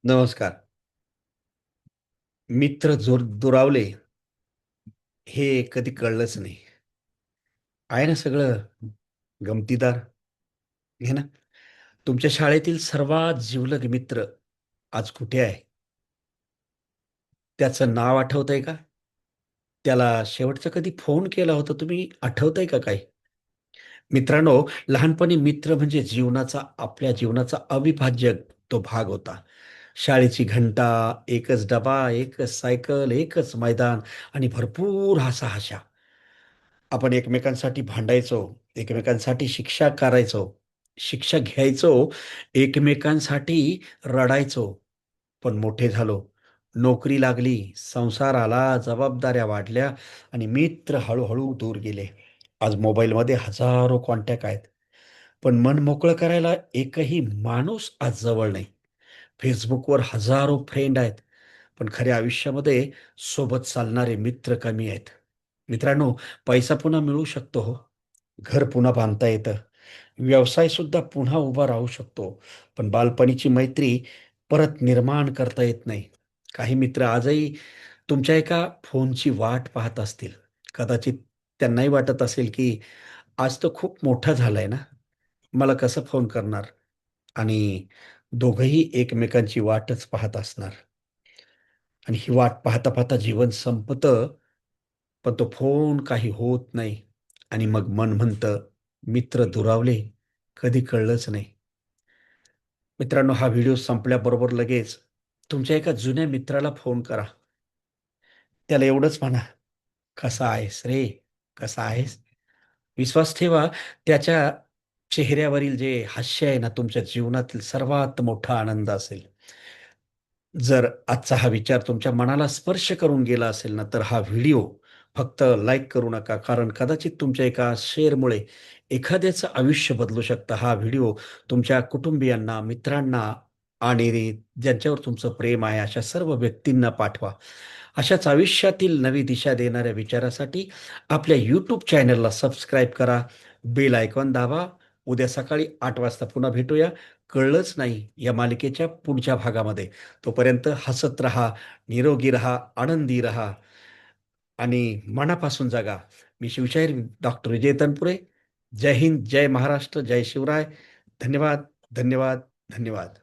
नमस्कार. मित्र दुरावले हे कधी कळलंच नाही. आहे ना सगळं गमतीदार, हे ना? तुमच्या शाळेतील सर्वात जिवलग मित्र आज कुठे आहे? त्याचं नाव आठवतंय का? त्याला शेवटचा कधी फोन केला होता तुम्ही आठवतंय का काही? मित्रांनो, लहानपणी मित्र म्हणजे आपल्या जीवनाचा अविभाज्य तो भाग होता. शाळेची घंटा, एकच डबा, एकच सायकल, एकच मैदान आणि भरपूर हसा-हशा. आपण एकमेकांसाठी भांडायचो, एकमेकांसाठी शिक्षा घ्यायचो, एकमेकांसाठी रडायचो. पण मोठे झालो, नोकरी लागली, संसार आला, जबाबदाऱ्या वाढल्या आणि मित्र हळू दूर गेले. आज मोबाईलमध्ये हजारो कॉन्टॅक्ट आहेत, पण मन मोकळं करायला एकही माणूस आज जवळ नाही. Facebookवर हजारो फ्रेंड आहेत, पण खऱ्या आयुष्यामध्ये सोबत चालणारे मित्र कमी आहेत. मित्रांनो, पैसा पुन्हा मिळू शकतो हो. घर पुन्हा बांधता येतं. व्यवसाय सुद्धा पुन्हा उभा राहू शकतो. पण बालपणीची मैत्री परत निर्माण करता येत नाही. काही मित्र आजही तुमच्या एका फोनची वाट पाहत असतील. कदाचित त्यांनाही वाटत असेल, की आज तो खूप मोठा झालाय ना, मला कसं फोन करणार? आणि दोघंही एकमेकांची वाटच पाहत असणार. आणि ही वाट पाहता जीवन संपतं, पण तो फोन काही होत नाही. आणि मग मन म्हणतं, मित्र दुरावले, कधी कळलंच नाही. मित्रांनो, हा व्हिडिओ संपल्याबरोबर लगेच तुमच्या एका जुन्या मित्राला फोन करा. त्याला एवढंच म्हणा, "कसा आहेस रे? कसा आहेस?" विश्वास ठेवा, त्याच्या चेहऱ्यावरील जे हास्य आहे ना, तुमच्या जीवनातील सर्वात मोठा आनंद असेल. जर आजचा हा विचार तुमच्या मनाला स्पर्श करून गेला असेल ना, तर हा व्हिडिओ फक्त लाईक करू नका. कारण कदाचित तुमच्या एका शेअरमुळे एखाद्याचं आयुष्य बदलू शकतं. हा व्हिडिओ तुमच्या कुटुंबियांना, मित्रांना आणि ज्यांच्यावर तुमचं प्रेम आहे, अशा सर्व व्यक्तींना पाठवा. अशाच आयुष्यातील नवी दिशा देणाऱ्या विचारासाठी आपल्या YouTube चॅनलला सबस्क्राईब करा, बेल आयकॉन दाबा. उद्या सकाळी 8 वाजता पुन्हा भेटूया. कळलंच नाही या मालिकेच्या पुढच्या भागामध्ये. तोपर्यंत हसत रहा, निरोगी रहा, आनंदी रहा आणि मनापासून जगा. मी शिवशाहीर डॉक्टर विजय तनपुरे. जय हिंद, जय महाराष्ट्र, जय शिवराय. धन्यवाद, धन्यवाद, धन्यवाद.